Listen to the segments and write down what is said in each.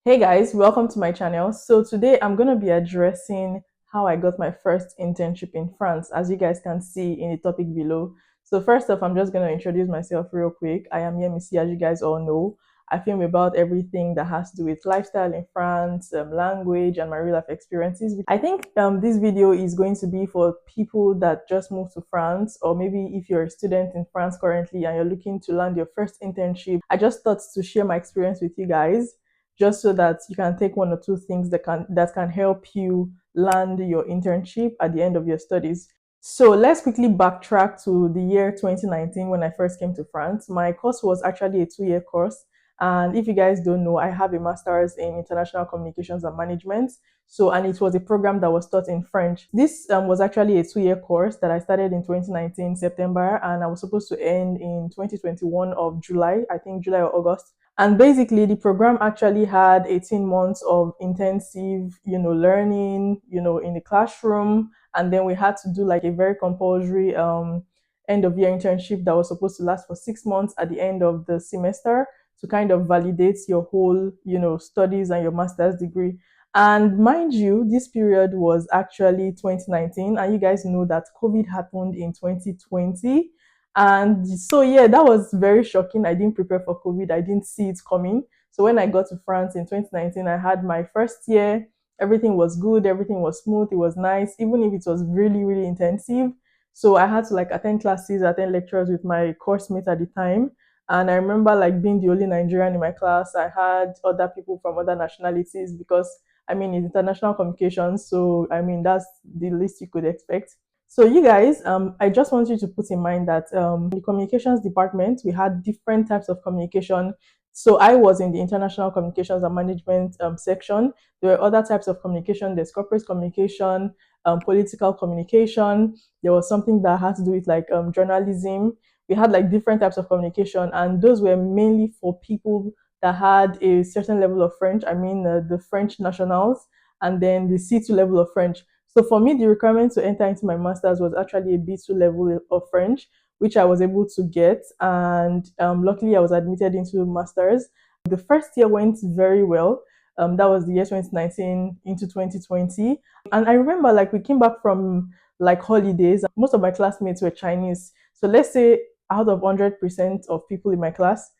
Hey guys, welcome to my channel. So today I'm going to be addressing how I got my first internship in France, as you guys can see in the topic below. So first off, I'm just going to introduce myself real quick. I am Yemisi, as you guys all know. I film about everything that has to do with lifestyle in France, language, and my real life experiences. I think this video is going to be for people that just moved to France, or maybe if you're a student in France currently and you're looking to land your first internship. I just thought to share my experience with you guys just so that you can take one or two things that can help you land your internship at the end of your studies. So let's quickly backtrack to the year 2019 when I first came to France. My course was actually a 2-year course. And if you guys don't know, I have a master's in international communications and management. So, and it was a program that was taught in French. This was actually a 2-year course that I started in 2019 September, and I was supposed to end in 2021 of July, I think July or August. And basically, the program actually had 18 months of intensive, learning, in the classroom. And then we had to do like a very compulsory end of year internship that was supposed to last for 6 months at the end of the semester to kind of validate your whole, studies and your master's degree. And mind you, this period was actually 2019, and you guys know that COVID happened in 2020. And so, yeah, that was very shocking. I didn't prepare for COVID, I didn't see it coming. So, when I got to France in 2019, I had my first year. Everything was good, everything was smooth, it was nice, even if it was really, really intensive. So, I had to like attend classes, attend lectures with my course mate at the time. And I remember like being the only Nigerian in my class. I had other people from other nationalities because I mean it's international communications. So I mean that's the least you could expect. So you guys, I just want you to put in mind that in the communications department, we had different types of communication. So I was in the international communications and management section. There were other types of communication. There's corporate communication, political communication. There was something that had to do with like journalism. We had like different types of communication, and those were mainly for people that had a certain level of French. I mean, the French nationals, and then the C2 level of French. So for me, the requirement to enter into my master's was actually a B2 level of French, which I was able to get. And luckily, I was admitted into master's. The first year went very well. That was the year 2019 into 2020. And I remember like we came back from like holidays. Most of my classmates were Chinese. So let's say out of 100% of people in my class,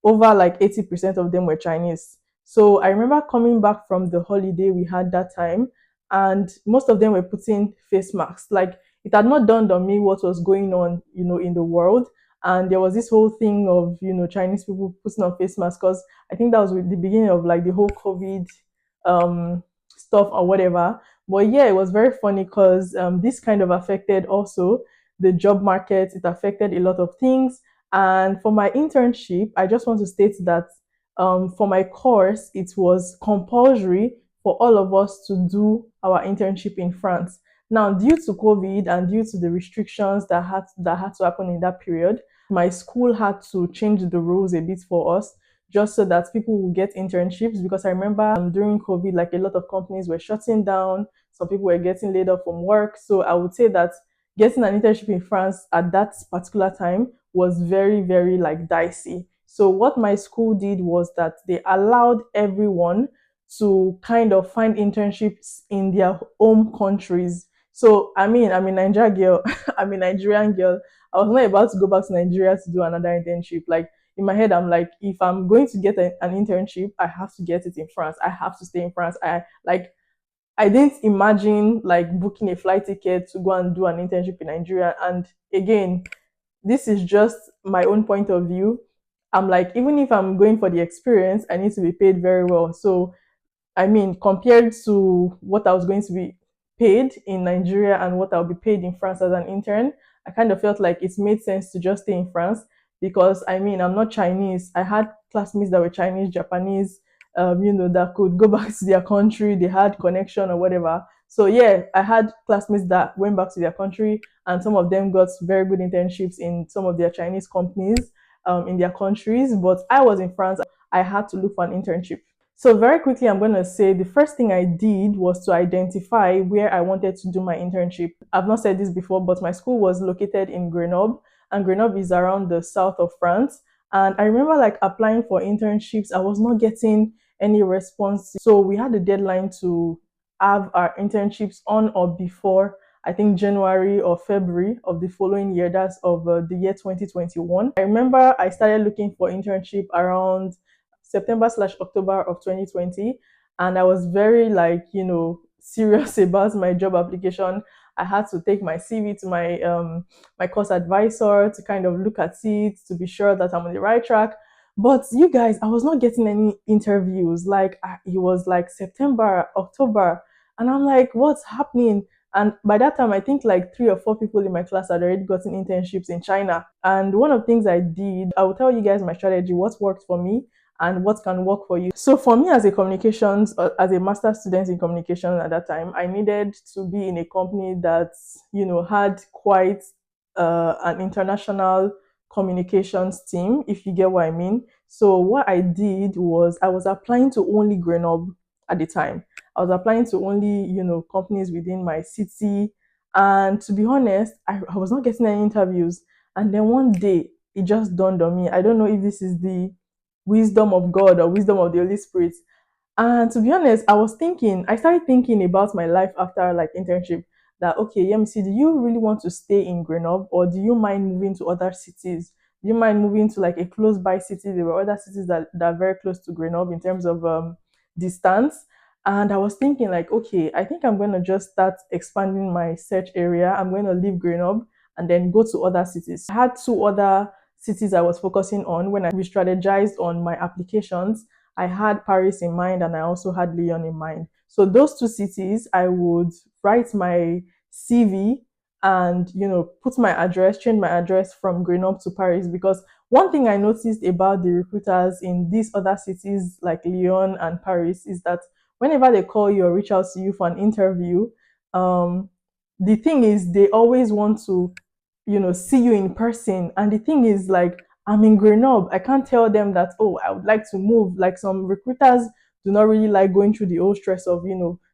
over like 80% of them were Chinese. So I remember coming back from the holiday we had that time, and most of them were putting face masks. Like it had not dawned on me what was going on, in the world. And there was this whole thing of, Chinese people putting on face masks because I think that was the beginning of like the whole COVID stuff or whatever. But yeah, it was very funny because this kind of affected also the job market. It affected a lot of things. And for my internship, I just want to state that for my course, it was compulsory for all of us to do our internship in France. Now, due to COVID and due to the restrictions that had to happen in that period, my school had to change the rules a bit for us just so that people will get internships. Because I remember during COVID, like a lot of companies were shutting down, some people were getting laid off from work. So I would say that getting an internship in France at that particular time was very, very like dicey. So what my school did was that they allowed everyone to kind of find internships in their home countries. So I mean, I'm a Nigerian girl. I'm a Nigerian girl. I was not about to go back to Nigeria to do another internship. Like in my head, I'm like, if I'm going to get an internship, I have to get it in France. I have to stay in France. I didn't imagine like booking a flight ticket to go and do an internship in Nigeria. And again, this is just my own point of view. I'm like, even if I'm going for the experience, I need to be paid very well. So I mean, compared to what I was going to be paid in Nigeria and what I'll be paid in France as an intern, I kind of felt like it made sense to just stay in France because I mean, I'm not Chinese. I had classmates that were Chinese, Japanese, that could go back to their country. They had connection or whatever. So yeah, I had classmates that went back to their country, and some of them got very good internships in some of their Chinese companies in their countries. But I was in France. I had to look for an internship. So very quickly, I'm going to say the first thing I did was to identify where I wanted to do my internship. I've not said this before, but my school was located in Grenoble, and Grenoble is around the south of France. And I remember like applying for internships. I was not getting any response. So we had a deadline to have our internships on or before, I think, January or February of the following year. That's of the year 2021. I remember I started looking for internship around September/October of 2020, and I was very, like, serious about my job application. I had to take my CV to my course advisor to kind of look at it to be sure that I'm on the right track. But you guys, I was not getting any interviews. Like, it was like September, October, and I'm like, what's happening? And by that time, I think like 3 or 4 people in my class had already gotten internships in China. And one of the things I did, I will tell you guys my strategy, what worked for me and what can work for you. So for me, as a communications, as a master's student in communication at that time, I needed to be in a company that, had quite an international communications team, if you get what I mean. So what I did was I was applying to only Grenoble at the time. I was applying to only, companies within my city. And to be honest, I was not getting any interviews. And then one day it just dawned on me. I don't know if this is the wisdom of God or wisdom of the Holy Spirit. And to be honest, I started thinking about my life after like internship, that okay, Yemisi, do you really want to stay in Grenoble, or do you mind moving to other cities? Do you mind moving to like a close by city? There were other cities that are very close to Grenoble in terms of distance. And I was thinking like, okay, I think I'm going to just start expanding my search area. I'm going to leave Grenoble and then go to other cities. I had 2 other cities I was focusing on when I re-strategized on my applications. I had Paris in mind and I also had Lyon in mind. So those 2 cities, I would write my CV and put my address, change my address from Grenoble to Paris, because one thing I noticed about the recruiters in these other cities like Lyon and Paris is that whenever they call you or reach out to you for an interview, um, the thing is they always want to see you in person. And the thing is, like, I'm in Grenoble. I can't tell them that, oh, I would like to move. Like, some recruiters do not really like going through the whole stress of,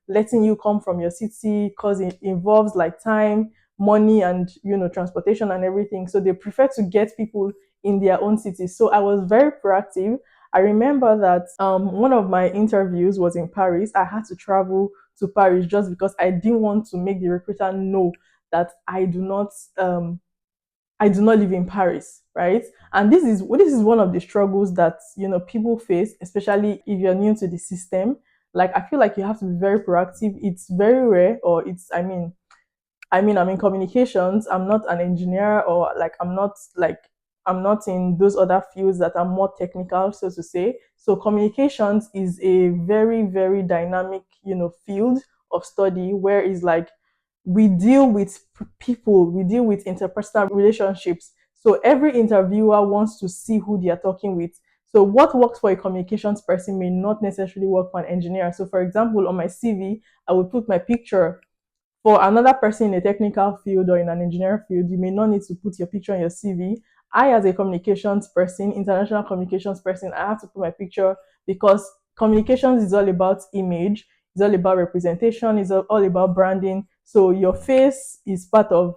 letting you come from your city, because it involves like time, money, and, transportation and everything. So they prefer to get people in their own city. So I was very proactive. I remember that one of my interviews was in Paris. I had to travel to Paris just because I didn't want to make the recruiter know that I do not live in Paris, right? And this is one of the struggles that people face, especially if you're new to the system. Like, I feel like you have to be very proactive. It's very rare, or I'm in communications. I'm not an engineer, or like I'm not in those other fields that are more technical, so to say. So communications is a very, very dynamic, field of study, where it's like we deal with people, we deal with interpersonal relationships. So every interviewer wants to see who they are talking with. So what works for a communications person may not necessarily work for an engineer. So for example, on my CV, I would put my picture. For another person in a technical field or in an engineering field, you may not need to put your picture on your CV. I, as a communications person, international communications person, I have to put my picture, because communications is all about image, it's all about representation, it's all about branding. So your face is part of,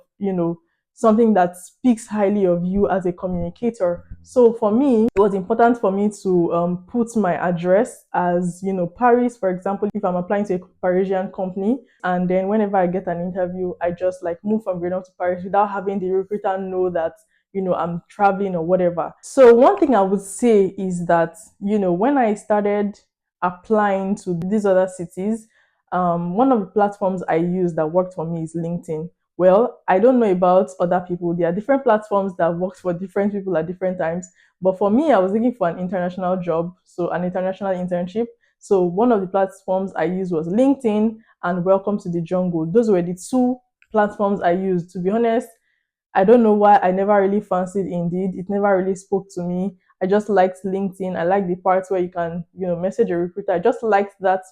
something that speaks highly of you as a communicator. So for me, it was important for me to put my address as, Paris, for example, if I'm applying to a Parisian company. And then whenever I get an interview, I just like move from Grenoble to Paris without having the recruiter know that, I'm traveling or whatever. So one thing I would say is that, when I started applying to these other cities, one of the platforms I use that worked for me is LinkedIn. Well, I don't know about other people. There are different platforms that work for different people at different times. But for me, I was looking for an international job, so an international internship. So one of the platforms I used was LinkedIn and Welcome to the Jungle. Those were the 2 platforms I used. To be honest, I don't know why I never really fancied Indeed. It never really spoke to me. I just liked LinkedIn. I like the parts where you can, message a recruiter. I just liked that,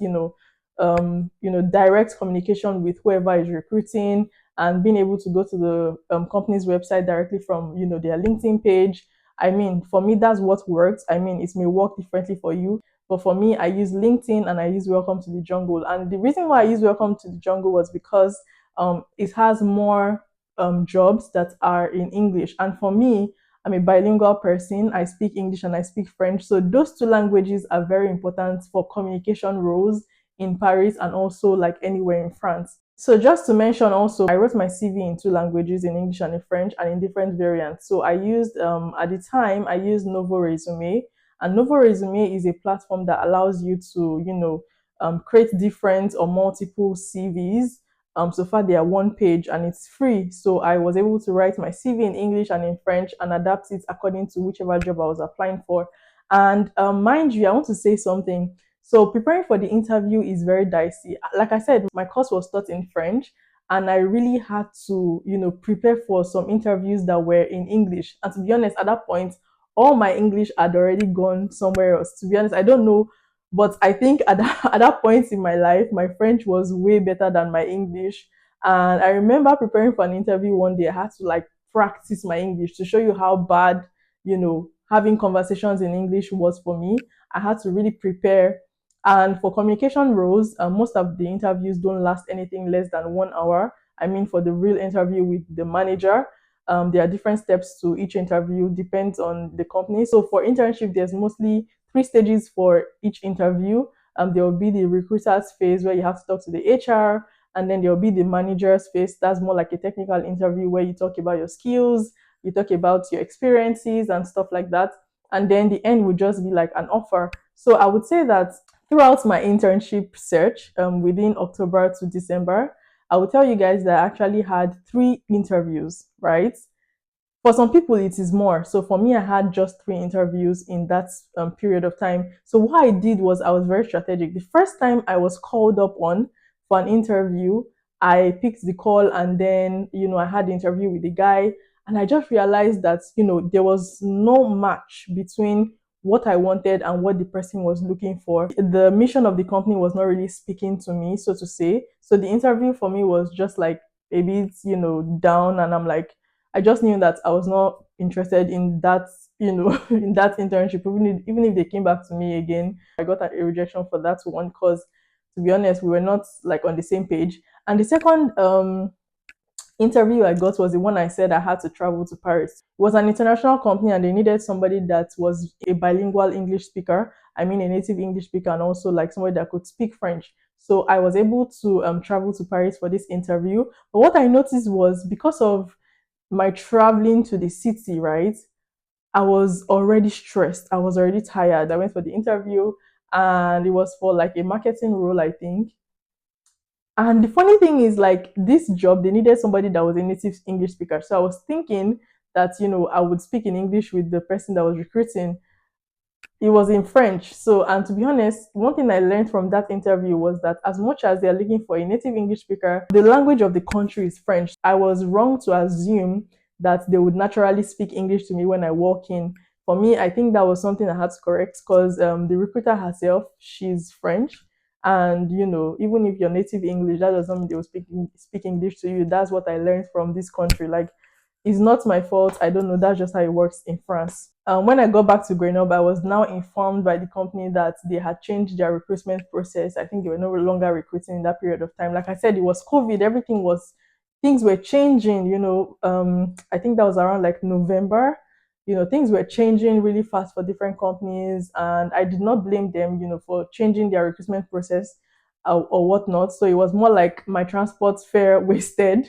direct communication with whoever is recruiting, and being able to go to the company's website directly from, their LinkedIn page. I mean, for me, that's what works. I mean, it may work differently for you, but for me, I use LinkedIn and I use Welcome to the Jungle. And the reason why I use Welcome to the Jungle was because it has more jobs that are in English. And for me, I'm a bilingual person. I speak English and I speak French. So those two languages are very important for communication roles in Paris and also like anywhere in France. So just to mention also, I wrote my CV in two languages, in English and in French, and in different variants. So I used at the time I used Novo Resume, and Novo Resume is a platform that allows you to create different or multiple CVs. So far they are one page and it's free. So I was able to write my CV in English and in French and adapt it according to whichever job I was applying for. And mind you, I want to say something. So preparing for the interview is very dicey. Like I said, my course was taught in French, and I really had to, prepare for some interviews that were in English. And to be honest, at that point, all my English had already gone somewhere else. To be honest, I don't know, but I think at that point in my life, my French was way better than my English. And I remember preparing for an interview one day. I had to like practice my English to show you how bad, having conversations in English was for me. I had to really prepare, and for communication roles, most of the interviews don't last anything less than 1 hour. I mean, for the real interview with the manager, there are different steps to each interview, depends on the company. So for internship, there's mostly three stages for each interview. There will be the recruiter's phase where you have to talk to the HR, and then there will be the manager's phase. That's more like a technical interview where you talk about your skills, you talk about your experiences and stuff like that. And then the end would just be like an offer. So I would say that throughout my internship search, within October to December, I will tell you guys that I actually had three interviews, right? For some people, it is more. So for me, I had just three interviews in that period of time. So what I did was I was very strategic. The first time I was called up on for an interview, I picked the call, and then, I had the interview with the guy, and I just realized that, there was no match between what I wanted and what the person was looking for. The mission of the company was not really speaking to me, so to say. So the interview for me was just like a bit, down, and I'm like, I just knew that I was not interested in that, in that internship. Even if they came back to me again, I got a rejection for that one because, to be honest, we were not like on the same page. And the second interview I got was the one I said I had to travel to Paris. It was an international company, and they needed somebody that was a bilingual English speaker. I mean, a native English speaker, and also like somebody that could speak French. So I was able to travel to Paris for this interview. But what I noticed was, because of my traveling to the city, right? I was already stressed. I was already tired. I went for the interview, and it was for like a marketing role, I think. And the funny thing is, like, this job, they needed somebody that was a native English speaker. So I was thinking that, I would speak in English with the person that was recruiting. It was in French. So, and to be honest, one thing I learned from that interview was that as much as they're looking for a native English speaker, the language of the country is French. I was wrong to assume that they would naturally speak English to me when I walk in. For me, I think that was something I had to correct, because the recruiter herself, she's French. And, even if you're native English, that doesn't mean they will speak English to you. That's what I learned from this country. Like, it's not my fault. I don't know. That's just how it works in France. When I got back to Grenoble, I was now informed by the company that they had changed their recruitment process. I think they were no longer recruiting in that period of time. Like I said, it was COVID. Things were changing. I think that was around like November. Things were changing really fast for different companies, and I did not blame them, for changing their recruitment process or whatnot. So it was more like my transport fare wasted,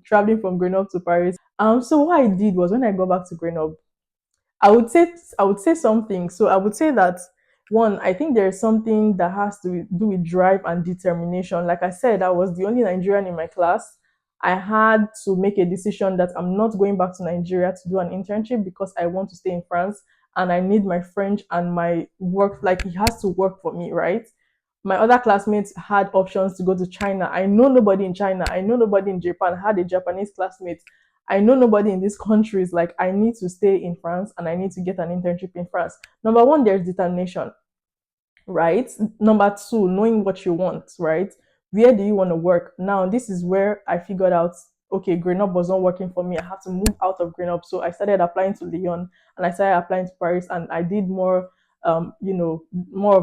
traveling from Grenoble to Paris. So what I did was, when I got back to Grenoble, I would say something. So I would say that, one, I think there is something that has to do with drive and determination. Like I said, I was the only Nigerian in my class. I had to make a decision that I'm not going back to Nigeria to do an internship, because I want to stay in France, and I need my French and my work. Like, it has to work for me, right? My other classmates had options to go to China. I know nobody in China. I know nobody in Japan. I had a Japanese classmate. I know nobody in these countries. Like, I need to stay in France, and I need to get an internship in France. Number one, there's determination, right? Number two, knowing what you want, right? Where do you want to work? Now, this is where I figured out, okay, Grenoble was not working for me. I have to move out of Grenoble. So I started applying to Lyon, and I started applying to Paris, and I did more of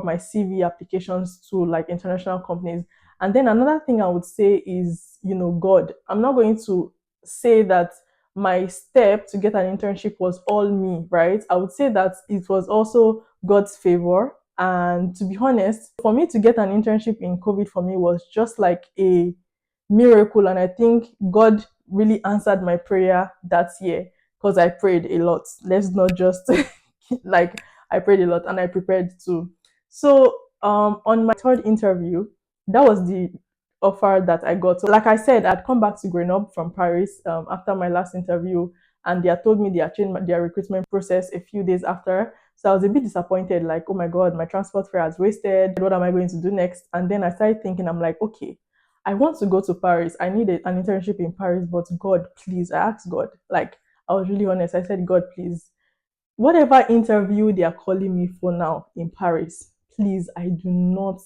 my CV applications to like international companies. And then another thing I would say is, God. I'm not going to say that my step to get an internship was all me, right? I would say that it was also God's favor. And to be honest, for me to get an internship in COVID for me was just like a miracle. And I think God really answered my prayer that year because I prayed a lot. Let's not just like I prayed a lot and I prepared too. So on my third interview, that was the offer that I got. So like I said, I'd come back to Grenoble from Paris after my last interview, and they had told me they had changed their recruitment process a few days after. So I was a bit disappointed, like, oh my God, my transport fare has wasted. What am I going to do next? And then I started thinking, I'm like, okay, I want to go to Paris. I need an internship in Paris, but God, please, I asked God. Like, I was really honest. I said, God, please, whatever interview they are calling me for now in Paris, please, I do not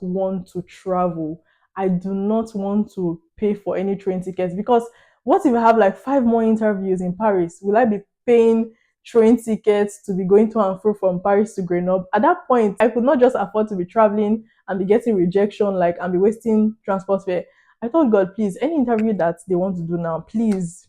want to travel. I do not want to pay for any train tickets because what if I have like five more interviews in Paris? Will I be paying train tickets to be going to and fro from Paris to Grenoble? At that point, I could not just afford to be traveling and be getting rejection, like, and be wasting transport fare. I told God, please, any interview that they want to do now, please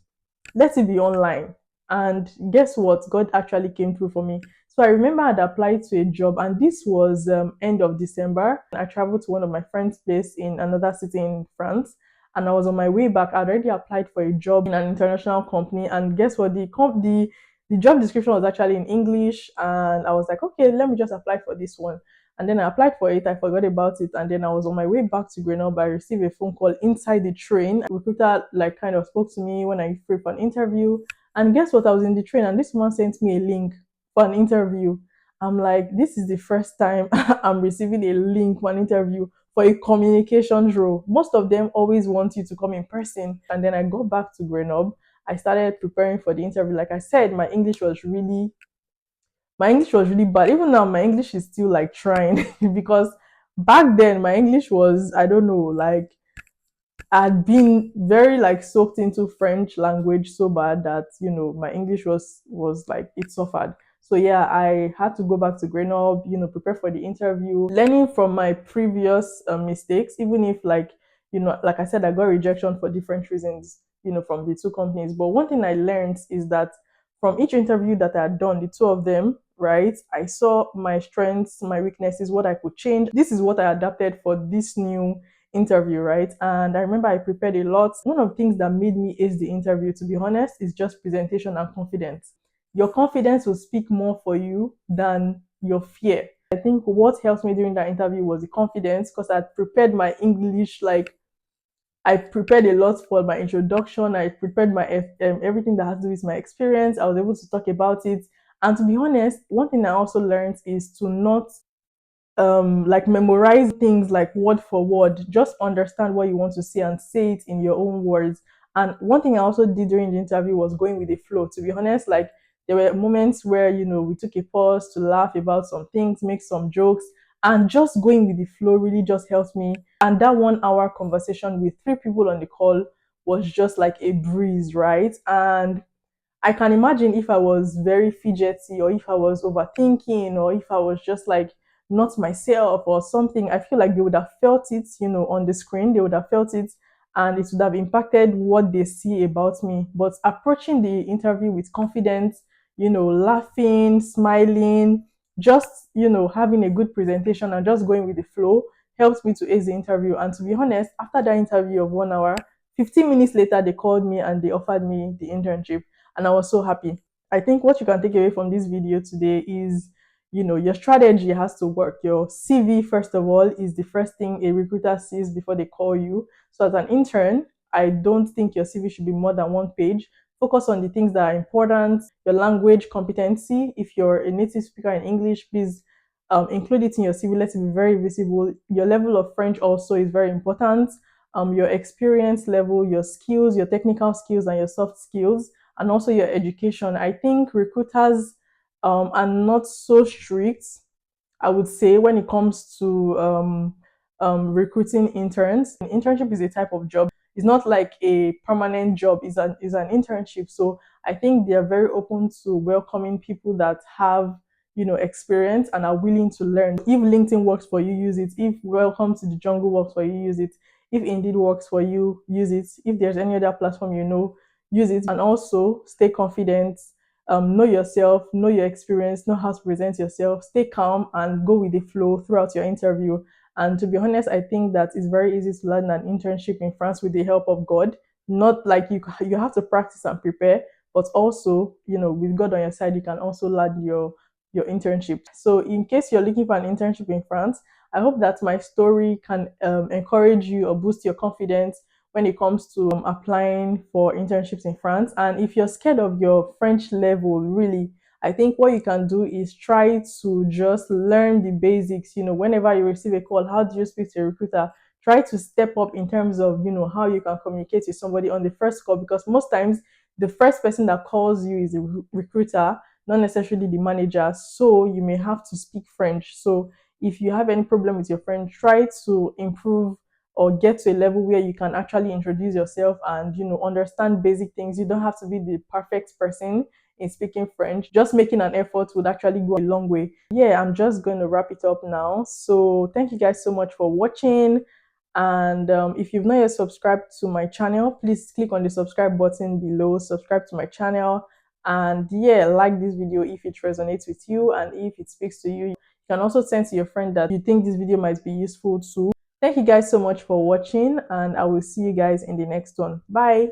let it be online. And guess what? God actually came through for me. So I remember I'd applied to a job, and this was end of December. I traveled to one of my friend's place in another city in France, and I was on my way back. I'd already applied for a job in an international company, and guess what? The job description was actually in English, and I was like, okay, let me just apply for this one. And then I applied for it, I forgot about it, and then I was on my way back to Grenoble. I received a phone call inside the train. A recruiter like kind of spoke to me when I free for an interview. And guess what? I was in the train and this man sent me a link for an interview. I'm like, this is the first time I'm receiving a link for an interview for a communications role. Most of them always want you to come in person. And then I got back to Grenoble. I started preparing for the interview. Like I said, my English was really bad. Even now, my English is still like trying because back then my English was, I don't know, like I'd been very like soaked into French language so bad that my English was like it suffered. So yeah, I had to go back to Grenoble, prepare for the interview, learning from my previous mistakes, even if like I said, I got rejection for different reasons, from the two companies. But one thing I learned is that from each interview that I had done, the two of them, right, I saw my strengths, my weaknesses, what I could change. This is what I adapted for this new interview, right? And I remember I prepared a lot. One of the things that made me ace the interview, to be honest, is just presentation and confidence. Your confidence will speak more for you than your fear. I think what helped me during that interview was the confidence because I prepared my English, like I prepared a lot for my introduction. I prepared my everything that has to do with my experience. I was able to talk about it. And to be honest, one thing I also learned is to not like memorize things like word for word. Just understand what you want to say and say it in your own words. And one thing I also did during the interview was going with the flow. To be honest, like there were moments where we took a pause to laugh about some things, make some jokes, and just going with the flow really just helped me. And that 1 hour conversation with three people on the call was just like a breeze, right? And I can imagine if I was very fidgety or if I was overthinking or if I was just like not myself or something, I feel like they would have felt it, on the screen. They would have felt it and it would have impacted what they see about me. But approaching the interview with confidence, laughing, smiling, just, having a good presentation and just going with the flow helped me to ace the interview. And to be honest, after that interview of 1 hour, 15 minutes later, they called me and they offered me the internship and I was so happy. I think what you can take away from this video today is, your strategy has to work. Your CV, first of all, is the first thing a recruiter sees before they call you. So as an intern, I don't think your CV should be more than 1 page. Focus on the things that are important. Your language competency. If you're a native speaker in English, please include it in your CV. Let it be very visible. Your level of French also is very important. Your experience level, your skills, your technical skills, and your soft skills, and also your education. I think recruiters are not so strict, I would say, when it comes to recruiting interns. An internship is a type of job. It's not like a permanent job. It's an internship. So I think they are very open to welcoming people that have experience and are willing to learn. If LinkedIn works for you, use it. If Welcome to the Jungle works for you, use it. If Indeed works for you, use it. If there's any other platform use it, and also stay confident. Know yourself, know your experience, know how to present yourself, stay calm and go with the flow throughout your interview. And to be honest, I think that it's very easy to land an internship in France with the help of God. Not like you have to practice and prepare, but also, with God on your side, you can also land your internship. So in case you're looking for an internship in France, I hope that my story can encourage you or boost your confidence when it comes to applying for internships in France. And if you're scared of your French level, really, I think what you can do is try to just learn the basics. Whenever you receive a call, how do you speak to a recruiter? Try to step up in terms of, how you can communicate with somebody on the first call, because most times the first person that calls you is a recruiter, not necessarily the manager. So you may have to speak French. So if you have any problem with your French, try to improve or get to a level where you can actually introduce yourself and understand basic things. You don't have to be the perfect person in speaking French. Just making an effort would actually go a long way. Yeah, I'm just going to wrap it up now. So thank you guys so much for watching. And if you've not yet subscribed to my channel, please click on the subscribe button below, subscribe to my channel, and yeah, like this video if it resonates with you and if it speaks to you. You can also send to your friend that you think this video might be useful to. Thank you guys so much for watching, and I will see you guys in the next one. Bye.